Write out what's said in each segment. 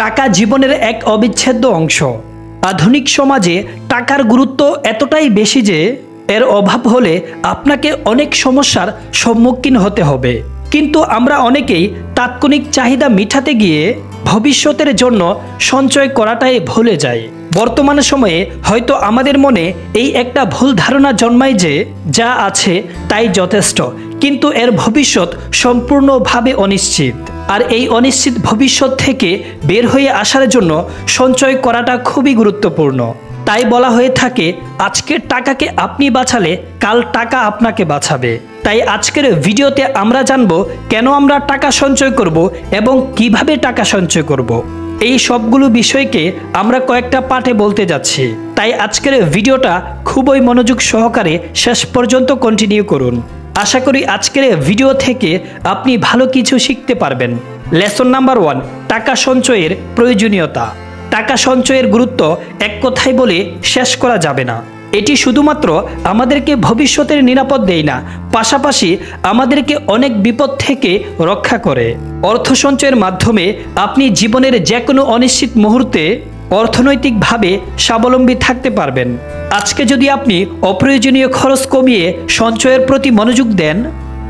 টাকা জীবনের এক অবিচ্ছেদ্য অংশ। আধুনিক সমাজে টাকার গুরুত্ব এতটাই বেশি যে এর অভাব হলে আপনাকে অনেক সমস্যার সম্মুখীন হতে হবে। কিন্তু আমরা অনেকেই তাৎক্ষণিক চাহিদা মিটাতে গিয়ে ভবিষ্যতের জন্য সঞ্চয় করাটাই ভুলে যাই। বর্তমান সময়ে হয়তো আমাদের মনে এই একটা ভুল ধারণা জন্মায় যে যা আছে তাই যথেষ্ট, কিন্তু এর ভবিষ্যৎ সম্পূর্ণভাবে অনিশ্চিত। আর এই অনিশ্চিত ভবিষ্যৎ থেকে বের হয়ে আসার জন্য সঞ্চয় করাটা খুবই গুরুত্বপূর্ণ। তাই বলা হয়ে থাকে, আজকের টাকাকে আপনি বাঁচালে কাল টাকা আপনাকে বাঁচাবে। তাই আজকের ভিডিওতে আমরা জানব কেন আমরা টাকা সঞ্চয় করব এবং কিভাবে টাকা সঞ্চয় করব। এই সবগুলো বিষয়কে আমরা কয়েকটা পাঠে বলতে যাচ্ছি। তাই আজকের ভিডিওটা খুবই মনোযোগ সহকারে শেষ পর্যন্ত কন্টিনিউ করুন। আশা করি আজকের ভিডিও থেকে আপনি ভালো কিছু শিখতে পারবেন। লেসন নাম্বার 1, টাকা সঞ্চয়ের প্রয়োজনীয়তা। টাকা সঞ্চয়ের গুরুত্ব এক কথায় বলে শেষ করা যাবে না। এটি শুধুমাত্র আমাদেরকে ভবিষ্যতের নিরাপদ দেয় না, পাশাপাশি আমাদেরকে অনেক বিপদ থেকে রক্ষা করে। অর্থ সঞ্চয়ের মাধ্যমে আপনি জীবনের যে কোনো অনিশ্চিত মুহূর্তে অর্থনৈতিকভাবে স্বাবলম্বী থাকতে পারবেন। আজকে যদি আপনি অপ্রয়োজনীয় খরচ কমিয়ে সঞ্চয়ের প্রতি মনোযোগ দেন,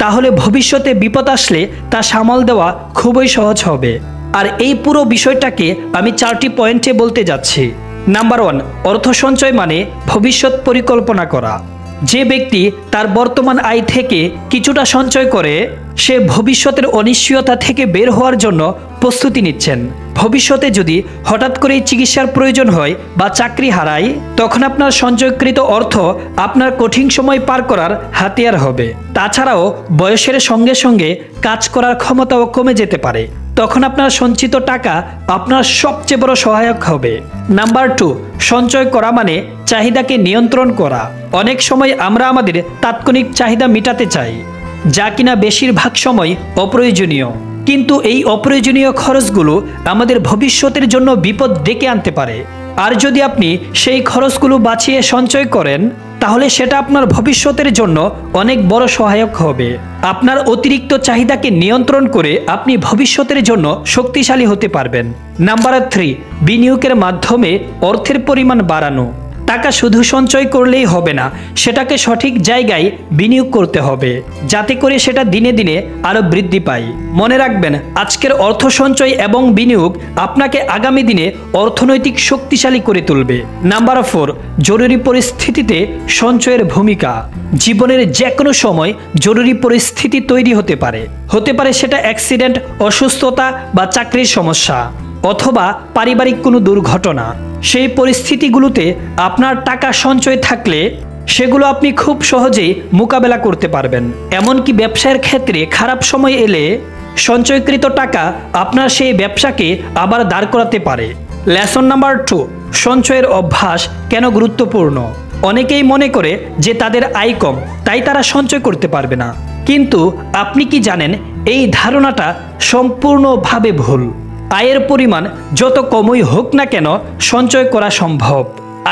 তাহলে ভবিষ্যতে বিপদ আসলে তা সামাল দেওয়া খুবই সহজ হবে। আর এই পুরো বিষয়টাকে আমি 4টি পয়েন্টে বলতে যাচ্ছি। নাম্বার 1, অর্থ সঞ্চয় মানে ভবিষ্যৎ পরিকল্পনা করা। যে ব্যক্তি তার বর্তমান আয় থেকে কিছুটা সঞ্চয় করে, সে ভবিষ্যতের অনিশ্চয়তা থেকে বের হওয়ার জন্য প্রস্তুতি নিচ্ছেন। ভবিষ্যতে যদি হঠাৎ করেই চিকিৎসার প্রয়োজন হয় বা চাকরি হারায়, তখন আপনার সঞ্চয়কৃত অর্থ আপনার কঠিন সময় পার করার হাতিয়ার হবে। তাছাড়াও বয়সের সঙ্গে সঙ্গে কাজ করার ক্ষমতাও কমে যেতে পারে, তখন আপনার সঞ্চিত টাকা আপনার সবচেয়ে বড় সহায়ক হবে। নাম্বার 2, সঞ্চয় করা মানে চাহিদাকে নিয়ন্ত্রণ করা। অনেক সময় আমরা আমাদের তাৎক্ষণিক চাহিদা মেটাতে চাই, যা কিনা বেশিরভাগ সময় অপ্রয়োজনীয়। কিন্তু এই অপ্রয়োজনীয় খরচগুলো আমাদের ভবিষ্যতের জন্য বিপদ ডেকে আনতে পারে। আর যদি আপনি সেই খরচগুলো বাঁচিয়ে সঞ্চয় করেন, তাহলে সেটা আপনার ভবিষ্যতের জন্য অনেক বড় সহায়ক হবে। আপনার অতিরিক্ত চাহিদাকে নিয়ন্ত্রণ করে আপনি ভবিষ্যতের জন্য শক্তিশালী হতে পারবেন। নাম্বার 3, বিনিয়োগের মাধ্যমে অর্থের পরিমাণ বাড়ানো। টাকা শুধু সঞ্চয় করলেই হবে না, সেটাকে সঠিক জায়গায় বিনিয়োগ করতে হবে, যাতে করে সেটা দিনে দিনে আরো বৃদ্ধি পায়। মনে রাখবেন, আজকের অর্থ সঞ্চয় এবং বিনিয়োগ আপনাকে আগামী দিনে অর্থনৈতিক শক্তিশালী করে তুলবে। নাম্বার 4, জরুরি পরিস্থিতিতে সঞ্চয়ের ভূমিকা। জীবনের যে কোনো সময় জরুরি পরিস্থিতি তৈরি হতে পারে সেটা অ্যাক্সিডেন্ট, অসুস্থতা বা চাকরির সমস্যা, অথবা পারিবারিক কোনো দুর্ঘটনা। সেই পরিস্থিতিগুলোতে আপনার টাকা সঞ্চয় থাকলে সেগুলো আপনি খুব সহজেই মোকাবেলা করতে পারবেন। এমনকি ব্যবসার ক্ষেত্রে খারাপ সময় এলে সঞ্চয়কৃত টাকা আপনার সেই ব্যবসাকে আবার দাঁড় করাতে পারে। লেসন নাম্বার 2, সঞ্চয়ের অভ্যাস কেন গুরুত্বপূর্ণ। অনেকেই মনে করে যে তাদের আয় কম, তাই তারা সঞ্চয় করতে পারবে না। কিন্তু আপনি কি জানেন, এই ধারণাটা সম্পূর্ণভাবে ভুল। আয়ের পরিমাণ যত কমই হোক না কেন সঞ্চয় করা সম্ভব।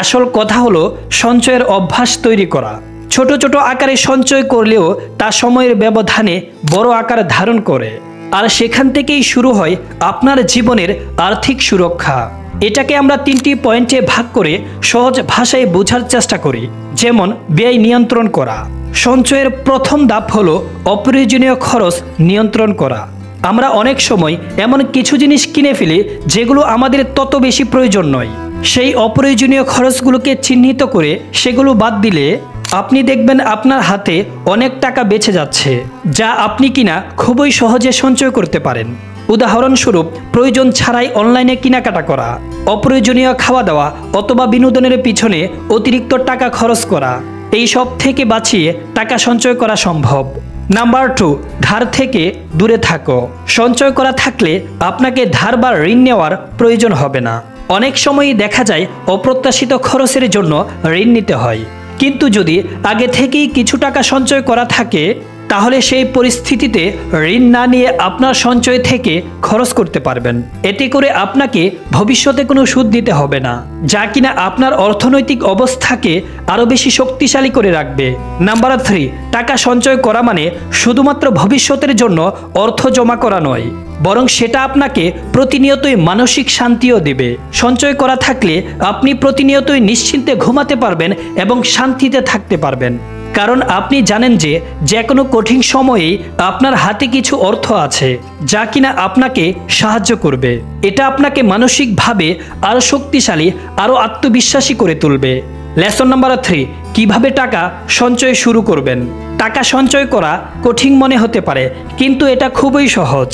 আসল কথা হলো সঞ্চয়ের অভ্যাস তৈরি করা। ছোট ছোট আকারে সঞ্চয় করলেও তা সময়ের ব্যবধানে বড় আকার ধারণ করে। আর সেখান থেকেই শুরু হয় আপনার জীবনের আর্থিক সুরক্ষা। এটাকে আমরা 3টি পয়েন্টে ভাগ করে সহজ ভাষায় বোঝার চেষ্টা করি। যেমন, ব্যয় নিয়ন্ত্রণ করা। সঞ্চয়ের প্রথম ধাপ হলো অপ্রয়োজনীয় খরচ নিয়ন্ত্রণ করা। আমরা অনেক সময় এমন কিছু জিনিস কিনে ফেলি যেগুলো আমাদের তত বেশি প্রয়োজন নয়। সেই অপ্রয়োজনীয় খরচগুলোকে চিহ্নিত করে সেগুলো বাদ দিলে আপনি দেখবেন আপনার হাতে অনেক টাকা বেঁচে যাচ্ছে, যা আপনি কিনা খুবই সহজে সঞ্চয় করতে পারেন। উদাহরণস্বরূপ, প্রয়োজন ছাড়াই অনলাইনে কেনাকাটা করা, অপ্রয়োজনীয় খাওয়া দাওয়া অথবা বিনোদনের পিছনে অতিরিক্ত টাকা খরচ করা, এই সব থেকে বাঁচিয়ে টাকা সঞ্চয় করা সম্ভব। নাম্বার 2, ধার থেকে দূরে থাকো। সঞ্চয় করা থাকলে আপনাকে ধার বা ঋণ নেওয়ার প্রয়োজন হবে না। অনেক সময়ই দেখা যায় অপ্রত্যাশিত খরচের জন্য ঋণ নিতে হয়। কিন্তু যদি আগে থেকেই কিছু টাকা সঞ্চয় করা থাকে, তাহলে সেই পরিস্থিতিতে ঋণ না নিয়ে আপনার সঞ্চয় থেকে খরচ করতে পারবেন। এতে করে আপনাকে ভবিষ্যতে কোনো সুদ দিতে হবে না, যা কিনা আপনার অর্থনৈতিক অবস্থাকে আরও বেশি শক্তিশালী করে রাখবে। নাম্বার 3, টাকা সঞ্চয় করা মানে শুধুমাত্র ভবিষ্যতের জন্য অর্থ জমা করা নয়, বরং সেটা আপনাকে প্রতিনিয়তই মানসিক শান্তিও দেবে। সঞ্চয় করা থাকলে আপনি প্রতিনিয়তই নিশ্চিন্তে ঘুমাতে পারবেন এবং শান্তিতে থাকতে পারবেন, কারণ আপনি জানেন যে কোনো কঠিন সময়েই আপনার হাতে কিছু অর্থ আছে যা কিনা আপনাকে সাহায্য করবে। এটা আপনাকে মানসিকভাবে আরও শক্তিশালী, আরও আত্মবিশ্বাসী করে তুলবে। লেসন নাম্বার 3, কিভাবে টাকা সঞ্চয় শুরু করবেন। টাকা সঞ্চয় করা কঠিন মনে হতে পারে, কিন্তু এটা খুবই সহজ।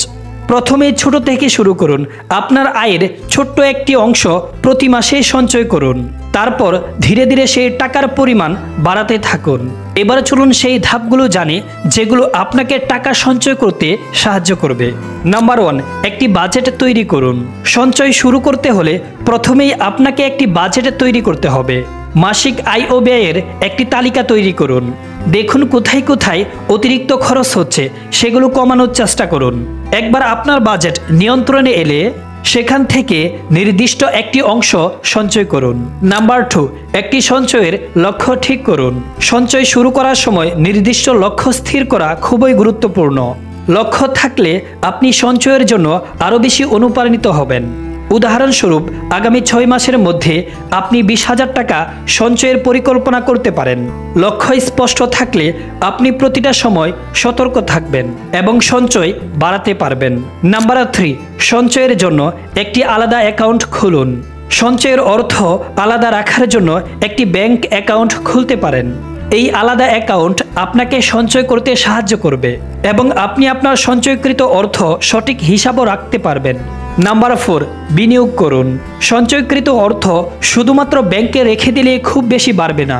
প্রথমে ছোট থেকে শুরু করুন। আপনার আয়ের ছোট্ট একটি অংশ প্রতি মাসে সঞ্চয় করুন। তারপর ধীরে ধীরে সেই টাকার পরিমাণ বাড়াতে থাকুন। এবার চলুন সেই ধাপগুলো জানি যেগুলো আপনাকে টাকা সঞ্চয় করতে সাহায্য করবে। নাম্বার 1, একটি বাজেট তৈরি করুন। সঞ্চয় শুরু করতে হলে প্রথমেই আপনাকে একটি বাজেট তৈরি করতে হবে। মাসিক আয় ও ব্যয়ের একটি তালিকা তৈরি করুন। দেখুন কোথায় কোথায় অতিরিক্ত খরচ হচ্ছে, সেগুলো কমানোর চেষ্টা করুন। একবার আপনার বাজেট নিয়ন্ত্রণে এলে সেখান থেকে নির্দিষ্ট একটি অংশ সঞ্চয় করুন। নাম্বার 2, একটি সঞ্চয়ের লক্ষ্য ঠিক করুন। সঞ্চয় শুরু করার সময় নির্দিষ্ট লক্ষ্য স্থির করা খুবই গুরুত্বপূর্ণ। লক্ষ্য থাকলে আপনি সঞ্চয়ের জন্য আরও বেশি অনুপ্রাণিত হবেন। উদাহরণস্বরূপ, আগামী 6 মাসের মধ্যে আপনি 20,000 টাকা সঞ্চয়ের পরিকল্পনা করতে পারেন। লক্ষ্য স্পষ্ট থাকলে আপনি প্রতিটা সময় সতর্ক থাকবেন এবং সঞ্চয় বাড়াতে পারবেন। নাম্বার 3, সঞ্চয়ের জন্য একটি আলাদা অ্যাকাউন্ট খুলুন। সঞ্চয়ের অর্থ আলাদা রাখার জন্য একটি ব্যাংক অ্যাকাউন্ট খুলতে পারেন। এই আলাদা অ্যাকাউন্ট আপনাকে সঞ্চয় করতে সাহায্য করবে এবং আপনি আপনার সঞ্চয়কৃত অর্থ সঠিক হিসাবও রাখতে পারবেন। নাম্বার 4, বিনিয়োগ করুন। সঞ্চয়কৃত অর্থ শুধুমাত্র ব্যাংকে রেখে দিলে খুব বেশি বাড়বে না,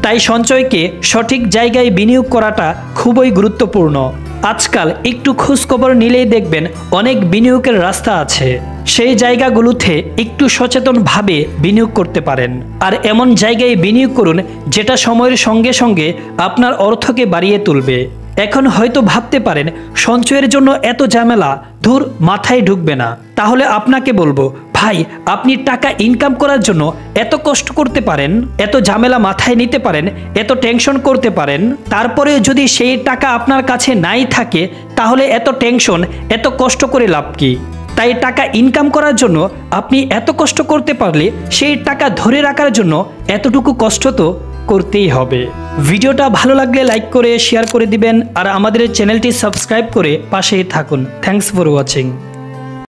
তাই সঞ্চয়কে সঠিক জায়গায় বিনিয়োগ করাটা খুবই গুরুত্বপূর্ণ। আজকাল একটু খোঁজখবর নিলেই দেখবেন অনেক বিনিয়োগের রাস্তা আছে। সেই জায়গাগুলোতে একটু সচেতনভাবে বিনিয়োগ করতে পারেন, আর এমন জায়গায় বিনিয়োগ করুন যেটা সময়ের সঙ্গে সঙ্গে আপনার অর্থকে বাড়িয়ে তুলবে। এখন হয়তো ভাবতে পারেন সঞ্চয়ের জন্য এত ঝামেলা, ধুর, মাথায় ঢুকবে না। তাহলে আপনাকে বলবো, ভাই, আপনি টাকা ইনকাম করার জন্য এত কষ্ট করতে পারেন, এত ঝামেলা মাথায় নিতে পারেন, এত টেনশন করতে পারেন, তারপরে যদি সেই টাকা আপনার কাছে নাই থাকে, তাহলে এত টেনশন, এত কষ্ট করে লাভ কি? তাই টাকা ইনকাম করার জন্য আপনি এত কষ্ট করতে পারলে সেই টাকা ধরে রাখার জন্য এতটুকু কষ্ট তো করতেই হবে। ভিডিওটা ভালো লাগলে লাইক করে শেয়ার করে দিবেন, আর আমাদের চ্যানেলটি সাবস্ক্রাইব করে পাশেই থাকুন। Thanks for watching.